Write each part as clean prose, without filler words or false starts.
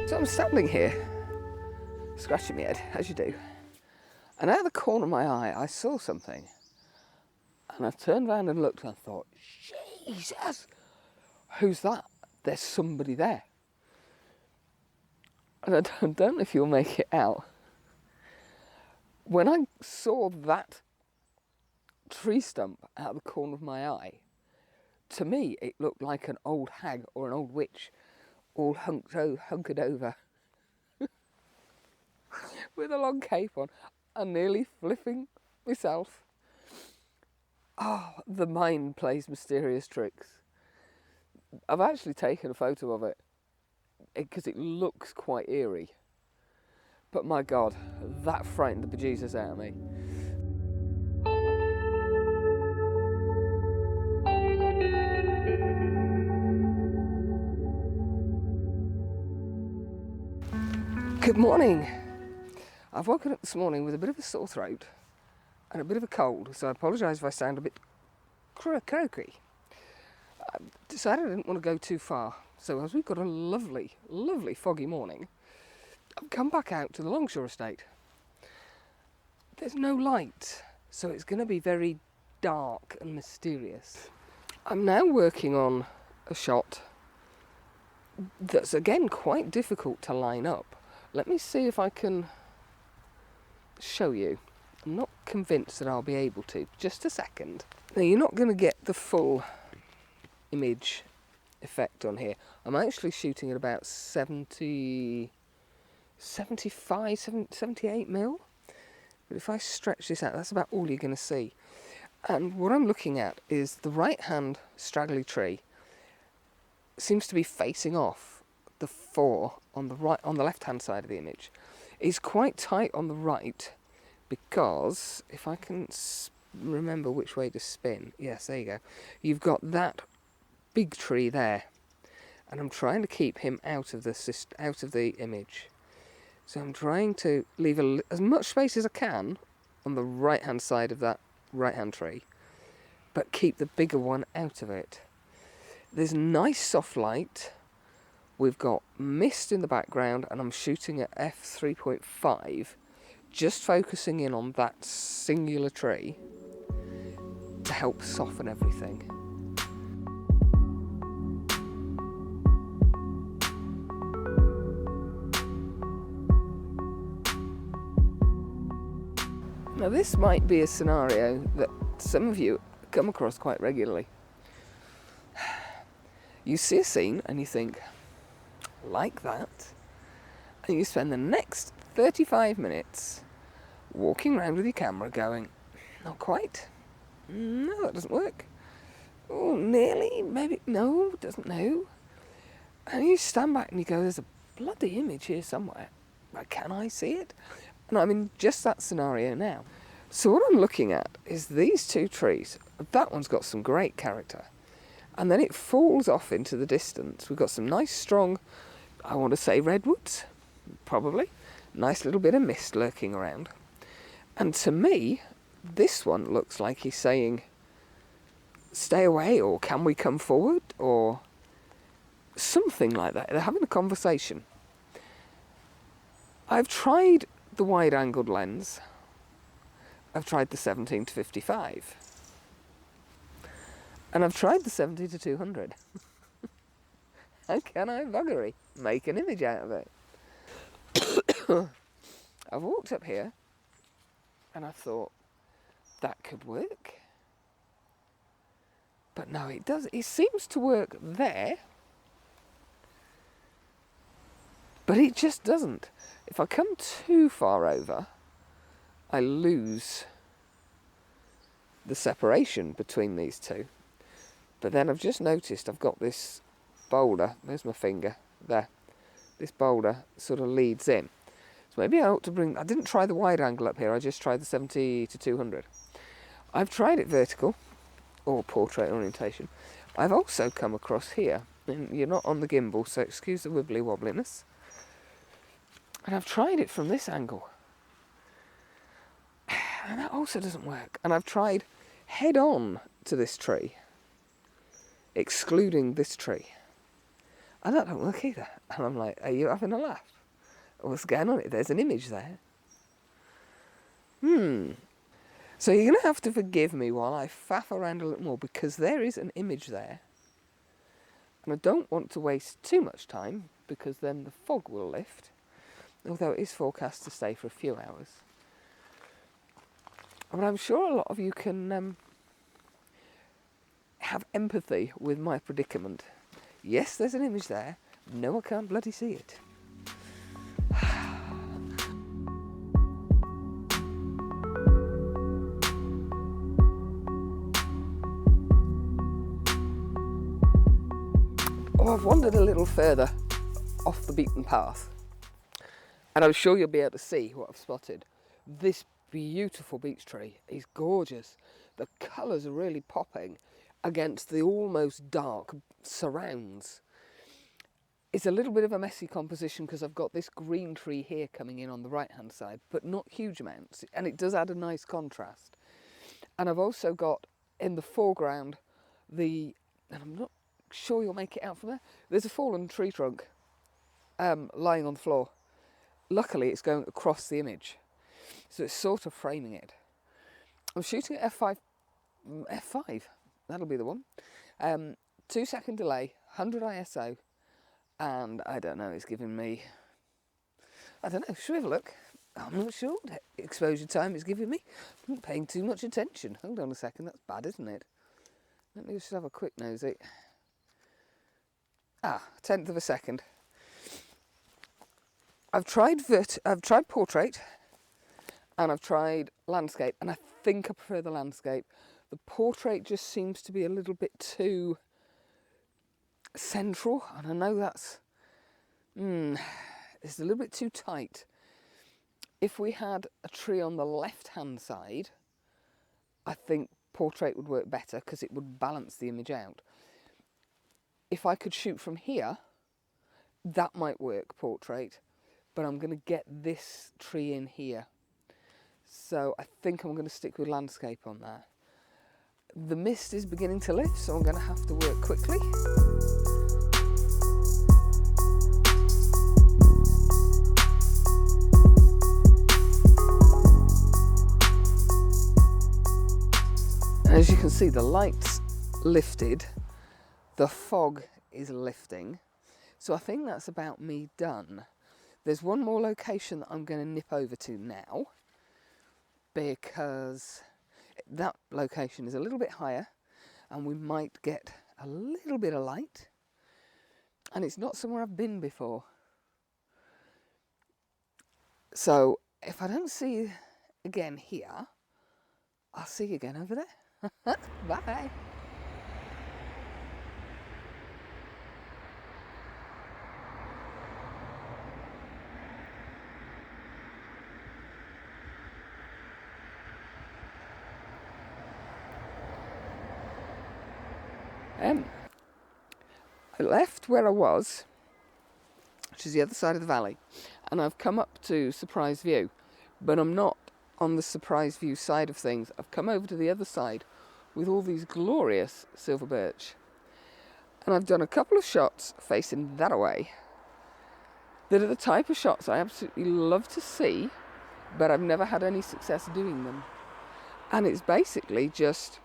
So I'm standing here, scratching my head, as you do, and out of the corner of my eye I saw something, and I turned around and looked and I thought, Jesus, who's that? There's somebody there. And I don't know if you'll make it out. When I saw that tree stump out of the corner of my eye, to me it looked like an old hag or an old witch, all hunkered over with a long cape on and nearly flipping myself. Oh, the mind plays mysterious tricks. I've actually taken a photo of it because it looks quite eerie. But my God, that frightened the bejesus out of me. Good morning. I've woken up this morning with a bit of a sore throat and a bit of a cold, so I apologise if I sound a bit croaky. I decided I didn't want to go too far, so as we've got a lovely, lovely foggy morning, I've come back out to the Longshaw Estate. There's no light, so it's going to be very dark and mysterious. I'm now working on a shot that's again quite difficult to line up. Let me see if I can show you. I'm not convinced that I'll be able to. Just a second. Now, you're not going to get the full image effect on here. I'm actually shooting at about 75, 78 mil. But if I stretch this out, that's about all you're going to see. And what I'm looking at is the right-hand straggly tree seems to be facing off the four on the right, on the left-hand side of the image. It's quite tight on the right because if I can remember which way to spin, yes, there you go. You've got that big tree there, and I'm trying to keep him out of the image. So I'm trying to leave as much space as I can on the right-hand side of that right-hand tree, but keep the bigger one out of it. There's nice soft light. We've got mist in the background, and I'm shooting at f3.5, just focusing in on that singular tree to help soften everything. Now, this might be a scenario that some of you come across quite regularly. You see a scene and you think, like that, and you spend the next 35 minutes walking around with your camera going, not quite, no, that doesn't work, oh, nearly, maybe, no, doesn't, no, and you stand back and you go, there's a bloody image here somewhere, but can I see it? And I'm in just that scenario now. So what I'm looking at is these two trees. That one's got some great character, and then it falls off into the distance. We've got some nice strong, I want to say redwoods, probably. Nice little bit of mist lurking around. And to me, this one looks like he's saying, stay away, or can we come forward, or something like that. They're having a conversation. I've tried the wide-angled lens. I've tried the 17 to 55. And I've tried the 70 to 200. How can I buggery make an image out of it? I've walked up here and I thought that could work. But no, it does. It seems to work there, but it just doesn't. If I come too far over, I lose the separation between these two. But then I've just noticed I've got this boulder, there's my finger, there. This boulder sort of leads in. So maybe I ought to I didn't try the wide angle up here, I just tried the 70 to 200. I've tried it vertical, or portrait orientation. I've also come across here, and you're not on the gimbal, so excuse the wibbly wobbliness. And I've tried it from this angle. And that also doesn't work. And I've tried head on to this tree, excluding this tree. And that don't work either. And I'm like, are you having a laugh? What's going on? There's an image there. So you're going to have to forgive me while I faff around a little more, because there is an image there. And I don't want to waste too much time, because then the fog will lift, although it is forecast to stay for a few hours. But I'm sure a lot of you can have empathy with my predicament. Yes, there's an image there. No, I can't bloody see it. Oh, I've wandered a little further off the beaten path, and I'm sure you'll be able to see what I've spotted. This beautiful beech tree is gorgeous. The colours are really popping against the almost dark surrounds. It's a little bit of a messy composition because I've got this green tree here coming in on the right hand side, but not huge amounts, and it does add a nice contrast. And I've also got in the foreground and I'm not sure you'll make it out from there, there's a fallen tree trunk lying on the floor. Luckily it's going across the image, so it's sort of framing it. I'm shooting at f5, that'll be the one. 2-second delay, 100 ISO, and I don't know, it's giving me, I don't know, should we have a look? I'm not sure what exposure time it's giving me. I'm not paying too much attention. Hold on a second, that's bad, isn't it? Let me just have a quick nosy. 1/10 of a second. I've tried portrait, and I've tried landscape, and I think I prefer the landscape. The portrait just seems to be a little bit too central, and I know that's it's a little bit too tight. If we had a tree on the left-hand side, I think portrait would work better because it would balance the image out. If I could shoot from here, that might work, portrait, but I'm going to get this tree in here. So I think I'm going to stick with landscape on that. The mist is beginning to lift, so I'm going to have to work quickly. As you can see, the light's lifted, the fog is lifting, so I think that's about me done. There's one more location that I'm going to nip over to now, because that location is a little bit higher and we might get a little bit of light, and it's not somewhere I've been before. So if I don't see you again here, I'll see you again over there. Bye. I left where I was, which is the other side of the valley, and I've come up to Surprise View, but I'm not on the Surprise View side of things. I've come over to the other side with all these glorious silver birch, and I've done a couple of shots facing that away that are the type of shots I absolutely love to see, but I've never had any success doing them. And it's basically just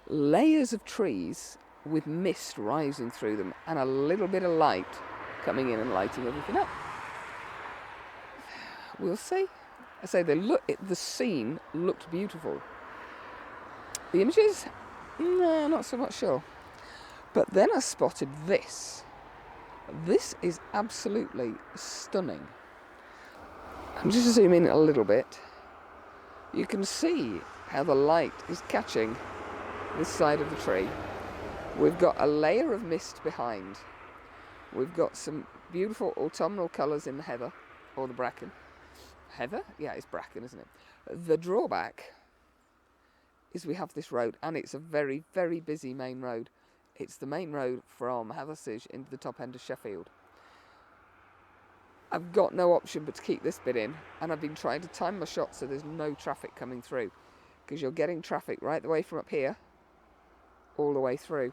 layers of trees with mist rising through them and a little bit of light coming in and lighting everything up. We'll see. I say the scene looked beautiful. The images, no, not so much sure. But then I spotted this. This is absolutely stunning. I'm just zooming in a little bit. You can see how the light is catching this side of the tree. We've got a layer of mist behind. We've got some beautiful autumnal colours in the heather, or the bracken. Heather? Yeah, it's bracken, isn't it? The drawback is we have this road, and it's a very, very busy main road. It's the main road from Hathersage into the top end of Sheffield. I've got no option but to keep this bit in, and I've been trying to time my shots so there's no traffic coming through, because you're getting traffic right the way from up here all the way through.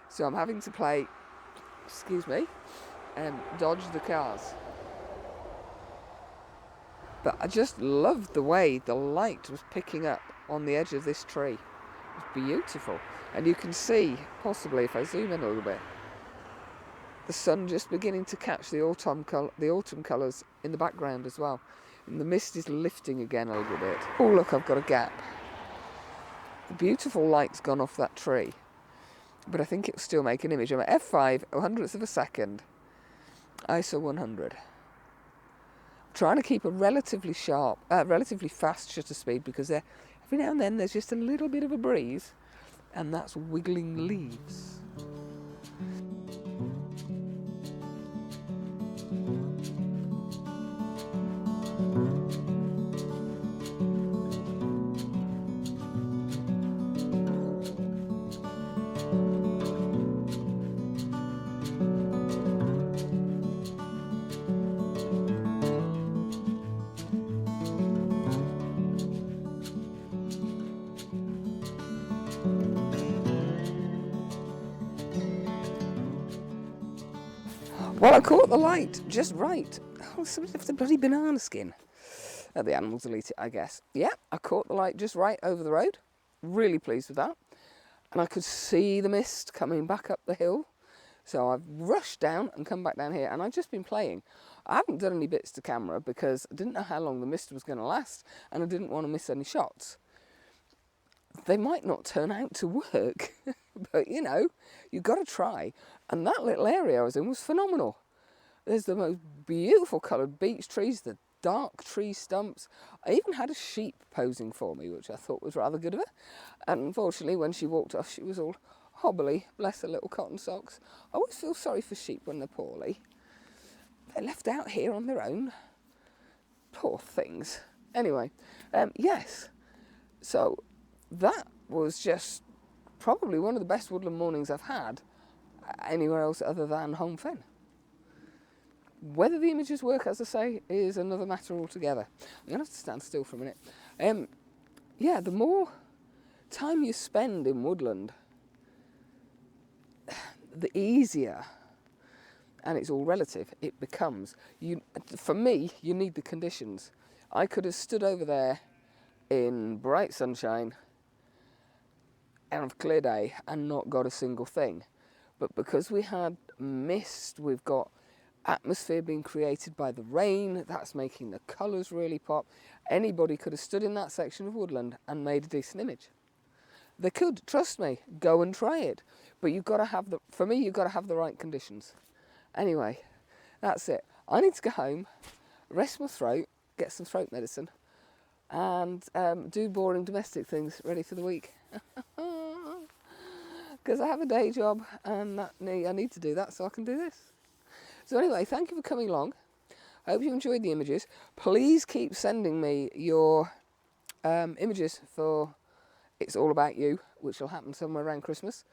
So I'm having to play excuse me, dodge the cars. But I just loved the way the light was picking up on the edge of this tree. It was beautiful. And you can see, possibly if I zoom in a little bit, the sun just beginning to catch the autumn colours in the background as well. And the mist is lifting again a little bit. Oh look, I've got a gap. The beautiful light's gone off that tree. But I think it'll still make an image. I'm at f5, 100th of a second, ISO 100. Trying to keep a relatively fast shutter speed, because every now and then there's just a little bit of a breeze, and that's wiggling leaves. Well, I caught the light just right. Oh, somebody left a bloody banana skin. The animals will eat it, I guess. Yeah, I caught the light just right over the road. Really pleased with that. And I could see the mist coming back up the hill. So I've rushed down and come back down here. And I've just been playing. I haven't done any bits to camera because I didn't know how long the mist was going to last. And I didn't want to miss any shots. They might not turn out to work, but you know, you've got to try. And that little area I was in was phenomenal. There's the most beautiful coloured beech trees, the dark tree stumps. I even had a sheep posing for me, which I thought was rather good of her. And unfortunately, when she walked off, she was all hobbly, bless her little cotton socks. I always feel sorry for sheep when they're poorly. They're left out here on their own. Poor things. Anyway, yes. So that was just probably one of the best woodland mornings I've had anywhere else other than Home Fen. Whether the images work, as I say, is another matter altogether. I'm going to have to stand still for a minute. Yeah, the more time you spend in woodland, the easier, and it's all relative, it becomes. For me, you need the conditions. I could have stood over there in bright sunshine and of clear day and not got a single thing. But because we had mist, we've got atmosphere being created by the rain, that's making the colours really pop. Anybody could have stood in that section of woodland and made a decent image. They could, trust me, go and try it. But you've got to have for me, you've got to have the right conditions. Anyway, that's it. I need to go home, rest my throat, get some throat medicine, and do boring domestic things ready for the week. Because I have a day job and I need to do that so I can do this. So anyway, thank you for coming along. I hope you enjoyed the images. Please keep sending me your images for It's All About You, which will happen somewhere around Christmas.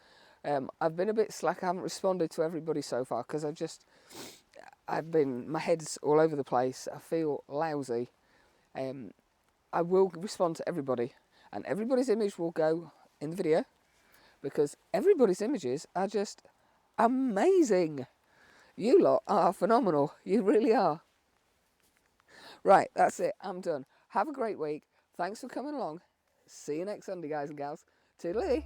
I've been a bit slack. I haven't responded to everybody so far because my head's all over the place. I feel lousy. I will respond to everybody, and everybody's image will go in the video because everybody's images are just amazing. You lot are phenomenal. You really are. Right, that's it. I'm done. Have a great week. Thanks for coming along. See you next Sunday, guys and gals. Toodaloo.